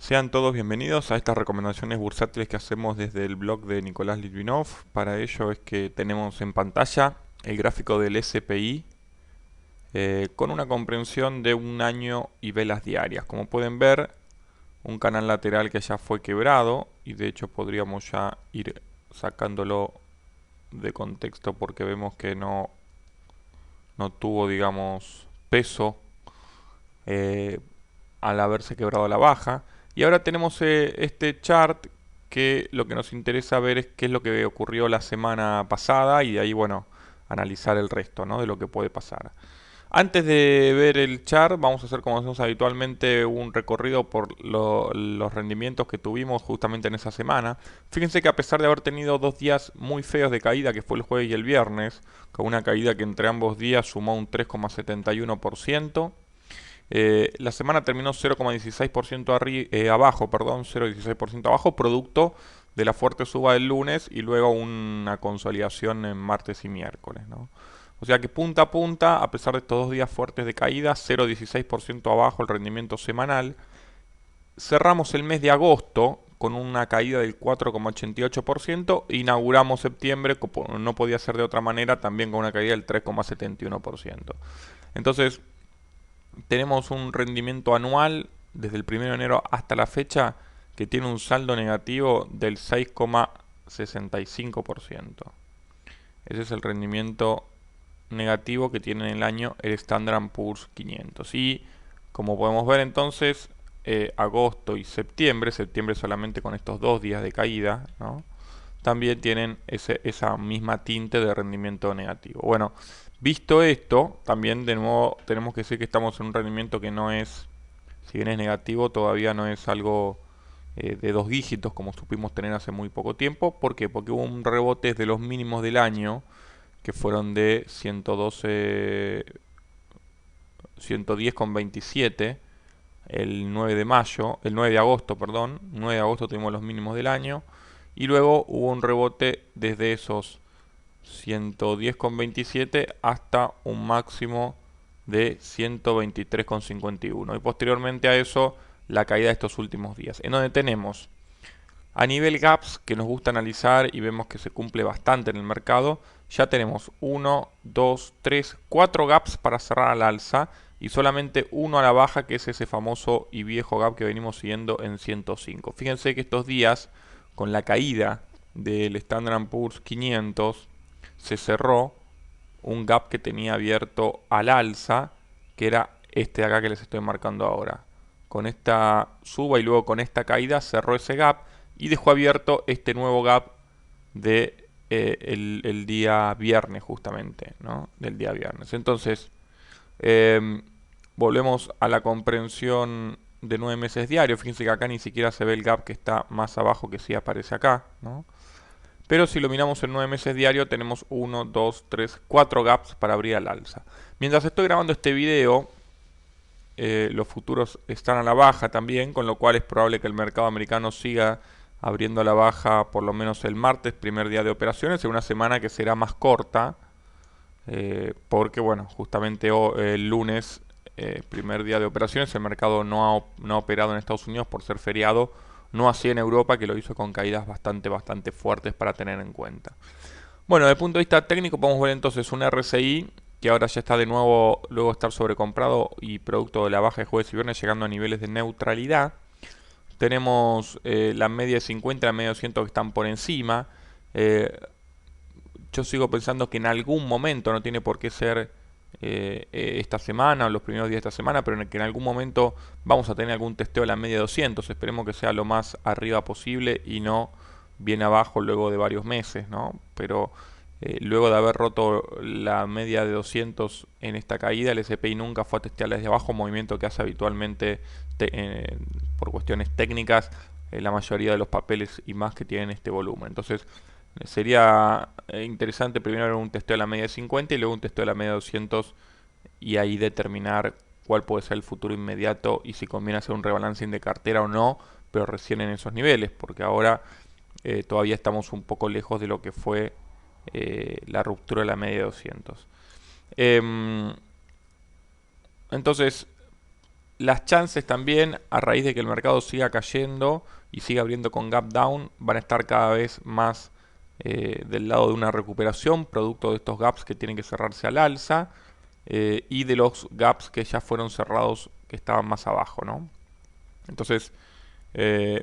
Sean todos bienvenidos a estas recomendaciones bursátiles que hacemos desde el blog de Nicolás Litvinov. Para ello es que tenemos en pantalla el gráfico del SPI con una comprensión de un año y velas diarias. Como pueden ver, un canal lateral que ya fue quebrado y de hecho podríamos ya ir sacándolo de contexto porque vemos que no tuvo, digamos, peso eh, al haberse quebrado la baja. Y ahora tenemos este chart que lo que nos interesa ver es qué es lo que ocurrió la semana pasada y de ahí, bueno, analizar el resto, ¿no? De lo que puede pasar. Antes de ver el chart, vamos a hacer como hacemos habitualmente un recorrido por los rendimientos que tuvimos justamente en esa semana. Fíjense que a pesar de haber tenido dos días muy feos de caída, que fue el jueves y el viernes, con una caída que entre ambos días sumó un 3,71%, la semana terminó 0,16% abajo, perdón, 0,16% abajo, producto de la fuerte suba del lunes y luego una consolidación en martes y miércoles, ¿no? O sea que punta a punta, a pesar de estos dos días fuertes de caída, 0,16% abajo el rendimiento semanal. Cerramos el mes de agosto con una caída del 4,88%, inauguramos septiembre, como no podía ser de otra manera, también con una caída del 3,71%. Entonces, tenemos un rendimiento anual desde el 1 de enero hasta la fecha que tiene un saldo negativo del 6,65%. Ese es el rendimiento negativo que tiene en el año el Standard Poor's 500. Y como podemos ver entonces, agosto y septiembre solamente con estos dos días de caída, ¿no? También tienen esa misma tinte de rendimiento negativo. Bueno, visto esto, también de nuevo tenemos que decir que estamos en un rendimiento que no es, si bien es negativo, todavía no es algo de dos dígitos como supimos tener hace muy poco tiempo. ¿Por qué? Porque hubo un rebote de los mínimos del año, que fueron de 112, 110,27 el 9 de mayo, el 9 de agosto, perdón, 9 de agosto tuvimos los mínimos del año y luego hubo un rebote desde esos 110,27 hasta un máximo de 123,51 y posteriormente a eso la caída de estos últimos días, en donde tenemos a nivel gaps que nos gusta analizar y vemos que se cumple bastante en el mercado. Ya tenemos 1, 2, 3, 4 gaps para cerrar al alza y solamente uno a la baja, que es ese famoso y viejo gap que venimos siguiendo en 105. Fíjense que estos días, con la caída del Standard Poor's 500, se cerró un gap que tenía abierto al alza, que era este de acá que les estoy marcando ahora. Con esta suba y luego con esta caída cerró ese gap y dejó abierto este nuevo gap de el día viernes justamente, ¿no? Del día viernes. Entonces, eh, volvemos a la comprensión de 9 meses diarios. Fíjense que acá ni siquiera se ve el gap que está más abajo que sí aparece acá, ¿no? Pero si lo miramos en 9 meses diario, tenemos 1, 2, 3, 4 gaps para abrir al alza. Mientras estoy grabando este video, los futuros están a la baja también, con lo cual es probable que el mercado americano siga abriendo a la baja por lo menos el martes, primer día de operaciones, en una semana que será más corta, porque bueno, justamente el lunes, primer día de operaciones, el mercado no ha operado en Estados Unidos por ser feriado, no así en Europa, que lo hizo con caídas bastante fuertes para tener en cuenta. Bueno, desde el punto de vista técnico podemos ver entonces un RSI que ahora ya está de nuevo, luego de estar sobrecomprado y producto de la baja de jueves y viernes, llegando a niveles de neutralidad. Tenemos la media de 50 y la media de 200 que están por encima. Eh, yo sigo pensando que en algún momento, no tiene por qué ser esta semana o los primeros días de esta semana, pero que en algún momento vamos a tener algún testeo de la media de 200. Esperemos que sea lo más arriba posible y no bien abajo luego de varios meses, ¿no? Pero luego de haber roto la media de 200 en esta caída, el SPI nunca fue a testear desde abajo, movimiento que hace habitualmente por cuestiones técnicas la mayoría de los papeles y más que tienen este volumen. Entonces, sería interesante primero ver un testeo de la media de 50 y luego un testeo de la media de 200 y ahí determinar cuál puede ser el futuro inmediato y si conviene hacer un rebalancing de cartera o no, pero recién en esos niveles, porque ahora todavía estamos un poco lejos de lo que fue la ruptura de la media de 200. Entonces, las chances también, a raíz de que el mercado siga cayendo y siga abriendo con gap down, van a estar cada vez más del lado de una recuperación, producto de estos gaps que tienen que cerrarse al alza y de los gaps que ya fueron cerrados que estaban más abajo, ¿no? Entonces,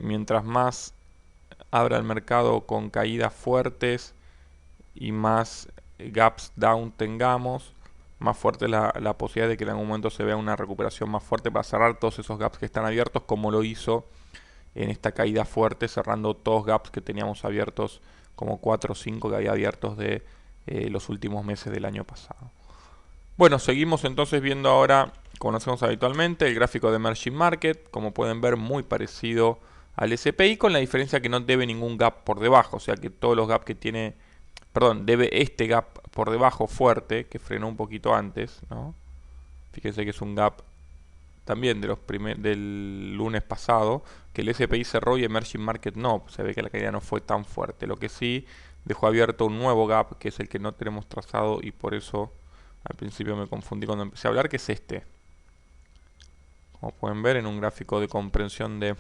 mientras más abra el mercado con caídas fuertes y más gaps down tengamos, más fuerte la posibilidad de que en algún momento se vea una recuperación más fuerte para cerrar todos esos gaps que están abiertos, como lo hizo en esta caída fuerte, cerrando todos gaps que teníamos abiertos, como 4 o 5 que había abiertos de los últimos meses del año pasado. Bueno, seguimos entonces viendo ahora, como lo hacemos habitualmente, el gráfico de Emerging Market. Como pueden ver, muy parecido al SPI, con la diferencia que no debe ningún gap por debajo, o sea que todos los gaps que tiene, perdón, debe este gap por debajo fuerte, que frenó un poquito antes, ¿no? Fíjense que es un gap también de del lunes pasado, que el SPI cerró y Emerging Market no, se ve que la caída no fue tan fuerte. Lo que sí dejó abierto un nuevo gap, que es el que no tenemos trazado y por eso al principio me confundí cuando empecé a hablar, que es este. Como pueden ver en un gráfico de comprensión de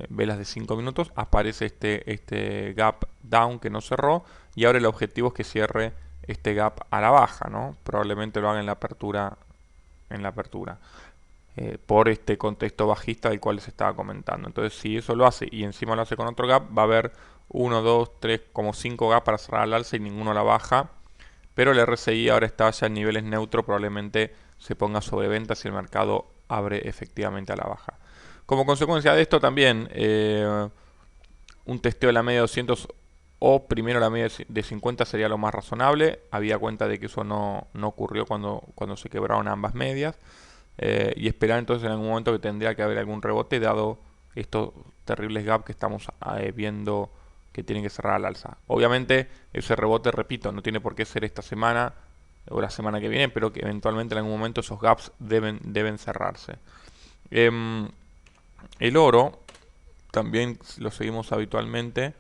velas de 5 minutos, aparece este gap down que no cerró y ahora el objetivo es que cierre este gap a la baja, ¿no? Probablemente lo haga en la apertura, por este contexto bajista del cual les estaba comentando. Entonces, si eso lo hace y encima lo hace con otro gap, va a haber 1, 2, 3, como 5 gaps para cerrar al alza y ninguno a la baja. Pero el RSI ahora está ya en niveles neutros, probablemente se ponga sobreventa si el mercado abre efectivamente a la baja. Como consecuencia de esto también, un testeo de la media de 200 o primero la media de 50 sería lo más razonable. Había cuenta de que eso no ocurrió cuando se quebraron ambas medias. Y esperar entonces en algún momento que tendría que haber algún rebote dado estos terribles gaps que estamos viendo que tienen que cerrar al alza. Obviamente ese rebote, repito, no tiene por qué ser esta semana o la semana que viene, pero que eventualmente en algún momento esos gaps deben cerrarse. El oro, también lo seguimos habitualmente,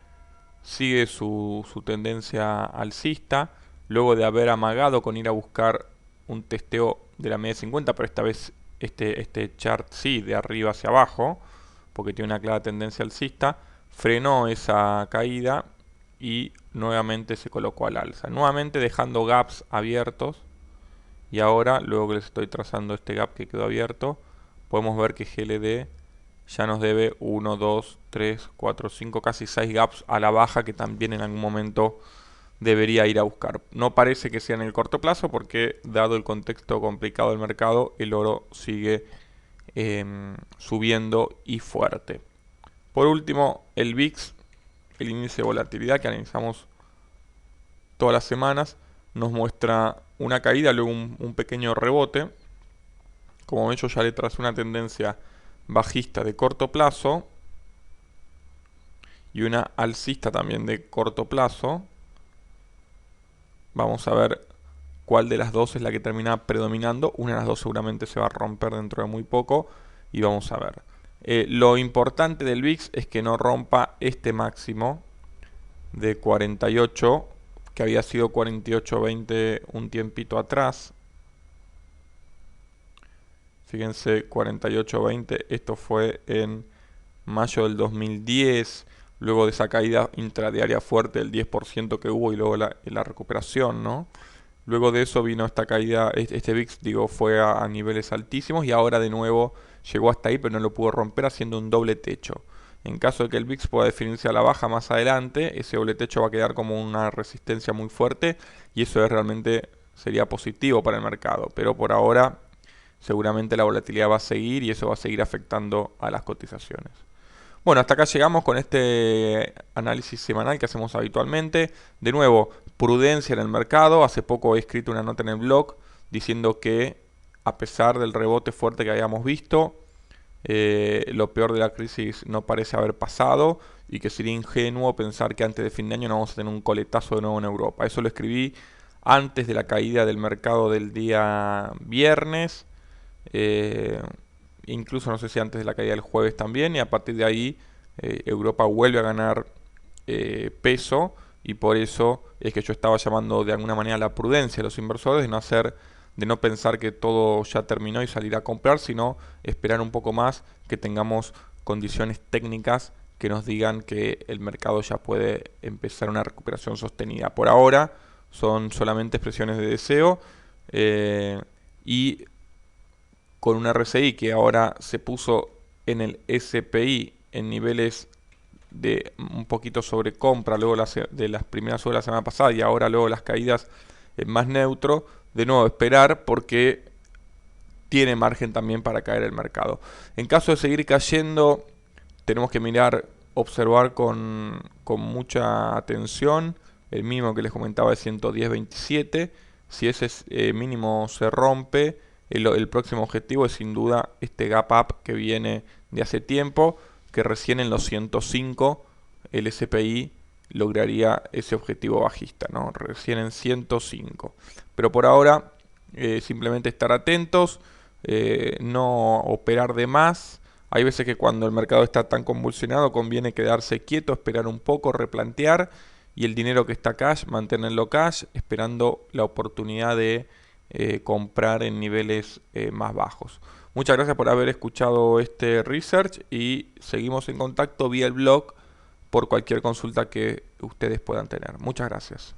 sigue su tendencia alcista, luego de haber amagado con ir a buscar un testeo de la media 50, pero esta vez este chart sí, de arriba hacia abajo, porque tiene una clara tendencia alcista, frenó esa caída y nuevamente se colocó al alza, nuevamente dejando gaps abiertos. Y ahora, luego que les estoy trazando este gap que quedó abierto, podemos ver que GLD ya nos debe 1, 2, 3, 4, 5, casi 6 gaps a la baja que también en algún momento debería ir a buscar. No parece que sea en el corto plazo porque, dado el contexto complicado del mercado, el oro sigue subiendo y fuerte. Por último, el VIX, el índice de volatilidad que analizamos todas las semanas, nos muestra una caída, luego un pequeño rebote. Como ven, yo ya le tracé una tendencia bajista de corto plazo y una alcista también de corto plazo. Vamos a ver cuál de las dos es la que termina predominando. Una de las dos seguramente se va a romper dentro de muy poco y vamos a ver. Lo importante del VIX es que no rompa este máximo de 48, que había sido 48.20 un tiempito atrás. Fíjense, 48.20, esto fue en mayo del 2010, luego de esa caída intradiaria fuerte del 10% que hubo y luego la recuperación, ¿no? Luego de eso vino esta caída, este VIX, digo, fue a niveles altísimos y ahora de nuevo llegó hasta ahí, pero no lo pudo romper haciendo un doble techo. En caso de que el VIX pueda definirse a la baja más adelante, ese doble techo va a quedar como una resistencia muy fuerte y eso realmente sería positivo para el mercado. Pero por ahora seguramente la volatilidad va a seguir y eso va a seguir afectando a las cotizaciones. Bueno, hasta acá llegamos con este análisis semanal que hacemos habitualmente. De nuevo, prudencia en el mercado. Hace poco he escrito una nota en el blog diciendo que a pesar del rebote fuerte que habíamos visto, lo peor de la crisis no parece haber pasado y que sería ingenuo pensar que antes de fin de año no vamos a tener un coletazo de nuevo en Europa. Eso lo escribí antes de la caída del mercado del día viernes. Incluso no sé si antes de la caída del jueves también, y a partir de ahí Europa vuelve a ganar peso y por eso es que yo estaba llamando de alguna manera a la prudencia de los inversores de no hacer de no pensar que todo ya terminó y salir a comprar, sino esperar un poco más, que tengamos condiciones técnicas que nos digan que el mercado ya puede empezar una recuperación sostenida. Por ahora son solamente expresiones de deseo, y con un RSI que ahora se puso en el SPI en niveles de un poquito sobre compra luego de las primeras horas de la semana pasada, y ahora luego las caídas en más neutro, de nuevo esperar porque tiene margen también para caer el mercado. En caso de seguir cayendo, tenemos que mirar, observar con mucha atención el mínimo que les comentaba de 110.27. Si ese mínimo se rompe, el próximo objetivo es sin duda este gap up que viene de hace tiempo, que recién en los 105 el SPI lograría ese objetivo bajista, ¿no? Recién en 105. Pero por ahora simplemente estar atentos, no operar de más. Hay veces que cuando el mercado está tan convulsionado conviene quedarse quieto, esperar un poco, replantear, y el dinero que está cash, mantenerlo cash, esperando la oportunidad de comprar en niveles más bajos. Muchas gracias por haber escuchado este research y seguimos en contacto vía el blog por cualquier consulta que ustedes puedan tener. Muchas gracias.